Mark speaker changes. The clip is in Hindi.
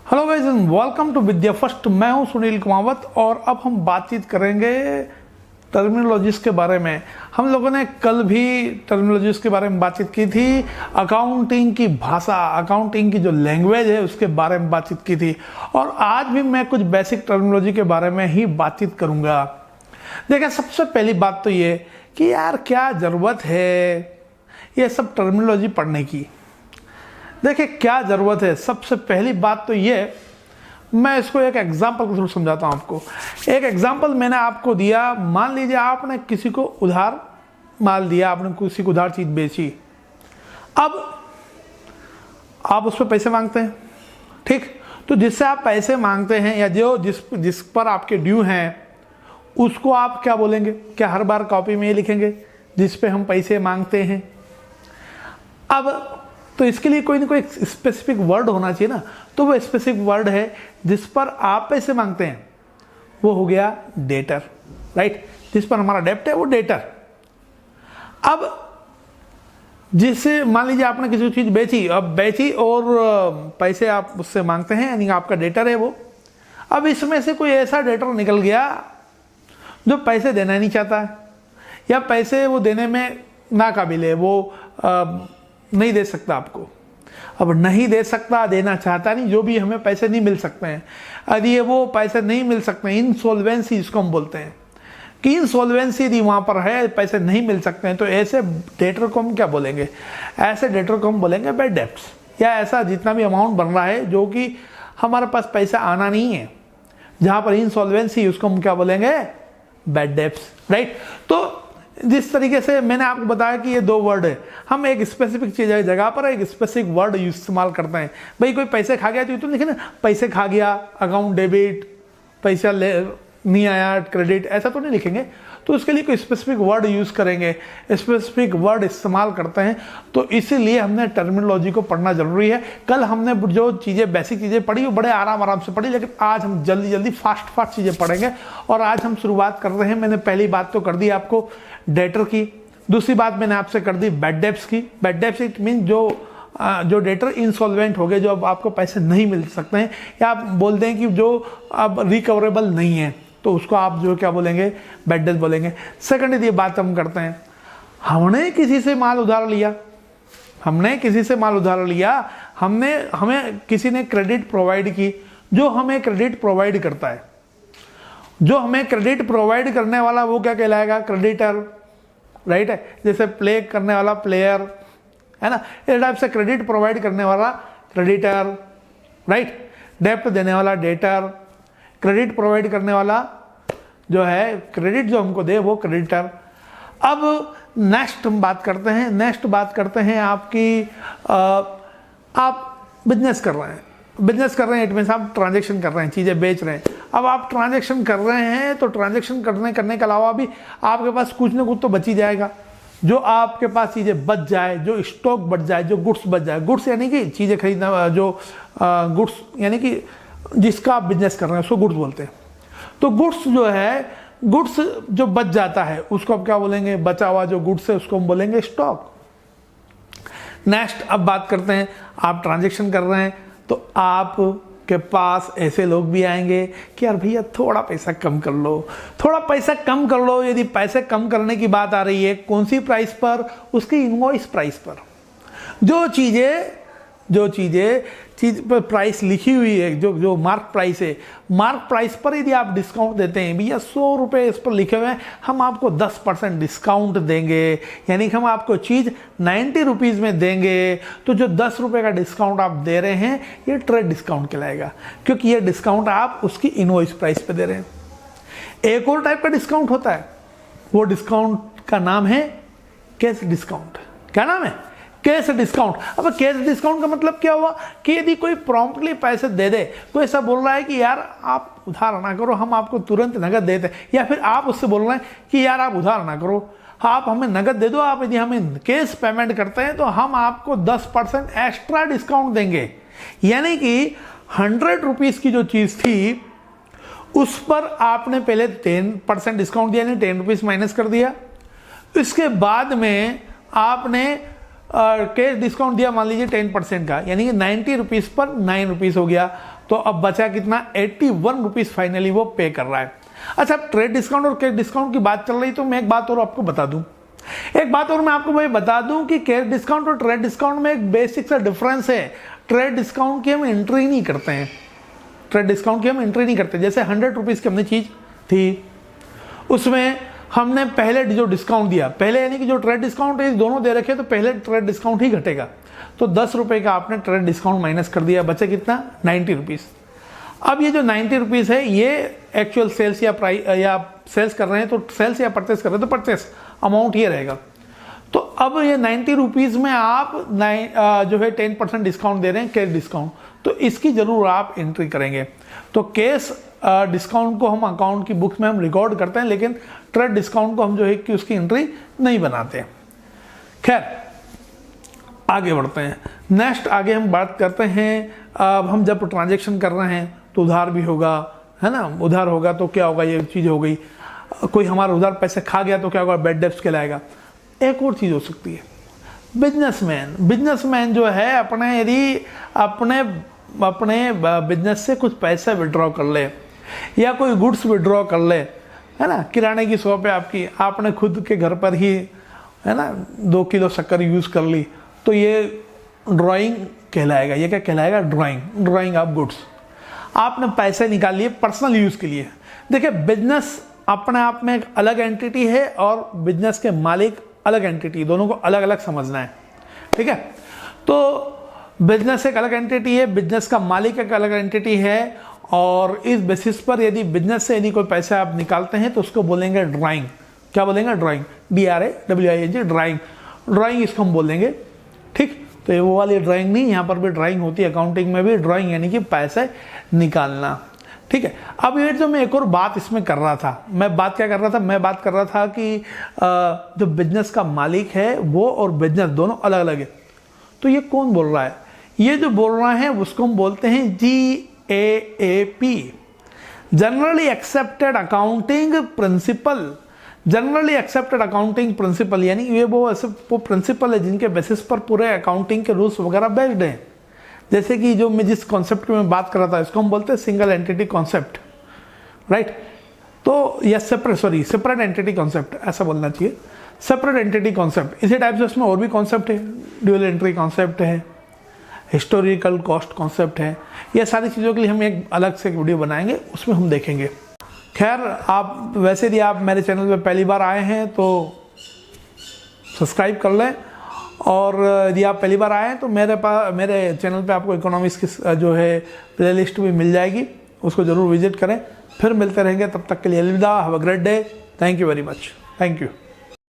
Speaker 1: Hello guys and welcome to Vidya first. मैं हूं सुनील कुमावत और अब हम बातचीत करेंगे टर्मिनोलॉजीज के बारे में। हम लोगों ने कल भी टर्मिनोलॉजीज के बारे में बातचीत की थी, अकाउंटिंग की भाषा, अकाउंटिंग की जो लैंग्वेज है उसके बारे में बातचीत की थी, और आज भी मैं कुछ बेसिक टर्मिनोलॉजी के बारे में ही बातचीत करूंगा। देखिए, सबसे पहली बात तो ये कि यार क्या ज़रूरत है ये सब टर्मिनोलॉजी पढ़ने की। देखिए क्या ज़रूरत है, सबसे पहली बात तो ये, मैं इसको एक एग्जाम्पल के थ्रू समझाता हूँ आपको। एक एग्जाम्पल मैंने आपको दिया, मान लीजिए आपने किसी को उधार माल दिया, आपने किसी को उधार चीज़ बेची, अब आप उस पर पैसे मांगते हैं, ठीक। तो जिससे आप पैसे मांगते हैं या जो जिस पर आपके ड्यू हैं उसको आप क्या बोलेंगे? क्या हर बार कॉपी में ये लिखेंगे जिस पे हम पैसे मांगते हैं? अब तो इसके लिए कोई ना कोई स्पेसिफिक वर्ड होना चाहिए ना, तो वो स्पेसिफिक वर्ड है जिस पर आप पैसे मांगते हैं, वो हो गया डेटर, राइट। जिस पर हमारा डेप्ट है वो डेटर। अब जिससे मान लीजिए आपने किसी चीज़ बेची, अब बेची और पैसे आप उससे मांगते हैं, यानी आपका डेटर है वो। अब इसमें से कोई ऐसा डेटर निकल गया जो पैसे देना नहीं चाहता है, या पैसे वो देने में नाकाबिल है, वो नहीं दे सकता आपको। अब नहीं दे सकता, देना चाहता नहीं, जो भी हमें पैसे नहीं मिल सकते हैं। यदि ये वो पैसे नहीं मिल सकते हैं, इनसॉल्वेंसी इसको हम बोलते हैं कि इनसॉल्वेंसी यदि वहाँ पर है, पैसे नहीं मिल सकते हैं, तो ऐसे डेटर को हम क्या बोलेंगे? ऐसे डेटर को हम बोलेंगे बैड डेब्ट्स, या ऐसा जितना भी अमाउंट बन रहा है जो कि हमारे पास पैसा आना नहीं है, जहाँ पर इनसॉल्वेंसी, उसको हम क्या बोलेंगे? Bad debts, right. तो जिस तरीके से मैंने आपको बताया कि ये दो वर्ड है, हम एक स्पेसिफिक चीज़ जगह पर एक स्पेसिफिक वर्ड इस्तेमाल करते हैं। भाई कोई पैसे खा गया तो लिखे ना, पैसे खा गया, अकाउंट डेबिट, पैसा ले नहीं आया, क्रेडिट, ऐसा तो नहीं लिखेंगे। तो उसके लिए कोई स्पेसिफिक वर्ड यूज़ करेंगे, स्पेसिफिक वर्ड इस्तेमाल करते हैं। तो इसीलिए हमने टर्मिनोलॉजी को पढ़ना जरूरी है। कल हमने जो चीज़ें बेसिक चीज़ें पढ़ी वो बड़े आराम से पढ़ी, लेकिन आज हम जल्दी फास्ट चीज़ें पढ़ेंगे। और आज हम शुरुआत कर रहे हैं, मैंने पहली बात तो कर दी आपको डेटर की, दूसरी बात मैंने आपसे कर दी बैड डेब्ट्स की। बैड डेब्ट्स इट मीन जो डेटर इंसॉल्वेंट हो गए, जो अब आपको पैसे नहीं मिल सकते हैं, या आप बोलते हैं कि जो अब रिकवरेबल नहीं है, तो उसको आप जो क्या बोलेंगे? बैड डेब्ट बोलेंगे। सेकंड ये बात हम करते हैं, हमने किसी से माल उधार लिया, हमें किसी ने क्रेडिट प्रोवाइड की, जो हमें क्रेडिट प्रोवाइड करता है, जो हमें क्रेडिट प्रोवाइड करने वाला वो क्या कहलाएगा? क्रेडिटर, राइट है। जैसे प्ले करने वाला प्लेयर है ना, इस टाइप से क्रेडिट प्रोवाइड करने वाला क्रेडिटर, राइट। डेप्ट देने वाला डेटर, क्रेडिट प्रोवाइड करने वाला जो है, क्रेडिट जो हमको दे वो क्रेडिटर। अब नेक्स्ट हम बात करते हैं, आपकी आप बिजनेस कर रहे हैं, इट मीन्स आप ट्रांजेक्शन कर रहे हैं, चीज़ें बेच रहे हैं। अब आप ट्रांजेक्शन कर रहे हैं, तो ट्रांजेक्शन करने के अलावा भी आपके पास कुछ ना कुछ तो बच ही जाएगा। जो आपके पास चीज़ें बच जाए, जो स्टॉक बच जाए, जो गुड्स बच जाए, गुड्स यानी कि चीज़ें खरीदना, जो गुड्स यानी कि जिसका आप बिजनेस कर रहे हैं उसको गुड्स बोलते हैं। तो गुड्स जो है, गुड्स जो बच जाता है उसको आप क्या बोलेंगे? बचा हुआ जो गुड्स है उसको हम बोलेंगे स्टॉक। नेक्स्ट अब बात करते हैं, आप ट्रांजेक्शन कर रहे हैं, तो आपके पास ऐसे लोग भी आएंगे कि यार भैया थोड़ा पैसा कम कर लो, यदि पैसे कम करने की बात आ रही है, कौन सी प्राइस पर? उसकी इनवॉइस प्राइस पर। जो चीज़ पर प्राइस लिखी हुई है, जो मार्क प्राइस है, मार्क प्राइस पर यदि आप डिस्काउंट देते हैं, भैया 100 रुपये इस पर लिखे हुए हैं, हम आपको 10% डिस्काउंट देंगे, यानी कि हम आपको चीज़ 90 रुपीज़ में देंगे, तो जो 10 रुपये का डिस्काउंट आप दे रहे हैं ये ट्रेड डिस्काउंट कहलाएगा, क्योंकि ये डिस्काउंट आप उसकी इनवॉइस प्राइस पे दे रहे हैं। एक और टाइप का डिस्काउंट होता है, वो डिस्काउंट का नाम है कैश डिस्काउंट। क्या नाम है? Cash discount. अब कैश डिस्काउंट का मतलब क्या हुआ कि यदि कोई प्रॉम्प्टली पैसे दे दे, कोई ऐसा बोल रहा है कि यार आप उधार ना करो, हम आपको तुरंत नगद देते हैं, या फिर आप उससे बोल रहे हैं कि यार आप उधार ना करो, आप हमें नगद दे दो, आप यदि हमें कैश पेमेंट करते हैं तो हम आपको 10% एक्स्ट्रा डिस्काउंट देंगे। यानी कि 100 रुपीज़ की जो चीज़ थी उस पर आपने पहले 10% डिस्काउंट दिया, यानी 10 रुपीज़ माइनस कर दिया। इसके बाद में आपने कैश डिस्काउंट दिया, मान लीजिए 10% का, यानी कि 90 रुपीज़ पर 9 रुपीज़ हो गया। तो अब बचा कितना, 81 रुपीज़ फाइनली वो पे कर रहा है। अच्छा, अब ट्रेड डिस्काउंट और कैश डिस्काउंट की बात चल रही, तो मैं एक बात और आपको बता दूं, एक बात और मैं आपको भाई बता दूं कि कैश डिस्काउंट और ट्रेड डिस्काउंट में एक बेसिक सा डिफरेंस है। ट्रेड डिस्काउंट की हम एंट्री नहीं करते हैं, ट्रेड डिस्काउंट की हम एंट्री नहीं करते। जैसे 100 रुपीज़ की हमने चीज़ थी, उसमें हमने पहले जो डिस्काउंट दिया, पहले यानी कि जो ट्रेड डिस्काउंट है दोनों दे रखे, तो पहले ट्रेड डिस्काउंट ही घटेगा। तो 10 रुपये का आपने ट्रेड डिस्काउंट माइनस कर दिया, बचे कितना, 90 रुपीज़। अब ये जो 90 रुपीज़ है ये एक्चुअल सेल्स या प्राइस या सेल्स कर रहे हैं तो सेल्स या परचेस कर रहे हैं तो परचेस अमाउंट ये रहेगा। तो अब ये 90 रुपीज़ में आप जो है 10% डिस्काउंट दे रहे हैं, कैश डिस्काउंट, तो इसकी ज़रूर आप एंट्री करेंगे। तो कैश डिस्काउंट को हम अकाउंट की बुक्स में हम रिकॉर्ड करते हैं, लेकिन ट्रेड डिस्काउंट को हम जो है कि उसकी एंट्री नहीं बनाते। खैर, आगे बढ़ते हैं। नेक्स्ट आगे हम बात करते हैं, अब हम जब ट्रांजेक्शन कर रहे हैं तो उधार भी होगा, है ना, उधार होगा तो क्या होगा, ये चीज़ हो गई। कोई हमारा उधार पैसे खा गया तो क्या होगा, बैड डेब्ट्स कहलाएगा। एक और चीज़ हो सकती है, बिजनेसमैन जो है अपने यदि अपने बिजनेस से कुछ पैसे विड्रॉ कर ले या कोई गुड्स विड्रॉ कर ले, है ना, किराने की शॉप है आपकी, आपने खुद के घर पर ही, है ना, 2 किलो शक्कर यूज़ कर ली, तो ये ड्राइंग कहलाएगा। ये क्या कहलाएगा, ड्राइंग ऑफ गुड्स। आपने पैसे निकाल लिए पर्सनल यूज़ के लिए। देखिए, बिजनेस अपने आप में एक अलग एंटिटी है और बिजनेस के मालिक अलग एंटिटी, दोनों को अलग अलग समझना है, ठीक है। तो बिजनेस एक अलग एंटिटी है, बिजनेस का मालिक एक अलग एंटिटी है, और इस बेसिस पर यदि बिजनेस से यदि कोई पैसे आप निकालते हैं तो उसको बोलेंगे ड्राइंग। क्या बोलेंगे, ड्राइंग, DRAWING, ड्राइंग इसको हम बोलेंगे, ठीक। तो ये वो वाली ड्राइंग नहीं, यहाँ पर भी ड्राइंग होती है, अकाउंटिंग में भी ड्राइंग यानी कि पैसे निकालना, ठीक है। अब ये जो मैं एक और बात इसमें कर रहा था, मैं बात क्या कर रहा था, मैं बात कर रहा था कि जो बिजनेस का मालिक है वो और बिजनेस दोनों अलग अलग है। तो ये कौन बोल रहा है, ये जो बोल रहा है उसको हम बोलते हैं GAAP, generally accepted accounting principle. Generally accepted accounting principle यानी ये वो ऐसे वो प्रिंसिपल है जिनके बेसिस पर पूरे अकाउंटिंग के रूल्स वगैरह बेस्ड हैं। जैसे कि जो मैं जिस कॉन्सेप्ट में बात कर रहा था, इसको हम बोलते हैं सिंगल एंटिटी कॉन्सेप्ट, राइट। तो या सेपरेट एंटिटी कॉन्सेप्ट ऐसा बोलना चाहिए, सेपरेट एंटिटी कॉन्सेप्ट। इसी टाइप से उसमें और भी कॉन्सेप्ट है, ड्यूअल एंट्री कॉन्सेप्ट है, हिस्टोरिकल कॉस्ट कॉन्सेप्ट है। ये सारी चीज़ों के लिए हम एक अलग से एक वीडियो बनाएंगे, उसमें हम देखेंगे। खैर, आप वैसे यदि आप मेरे चैनल पे पहली बार आए हैं तो सब्सक्राइब कर लें, और यदि आप पहली बार आए हैं तो मेरे चैनल पे आपको इकोनॉमिक्स की जो है प्लेलिस्ट भी मिल जाएगी, उसको ज़रूर विजिट करें। फिर मिलते रहेंगे, तब तक के लिए अलविदा, have a great day, thank you very much, thank you.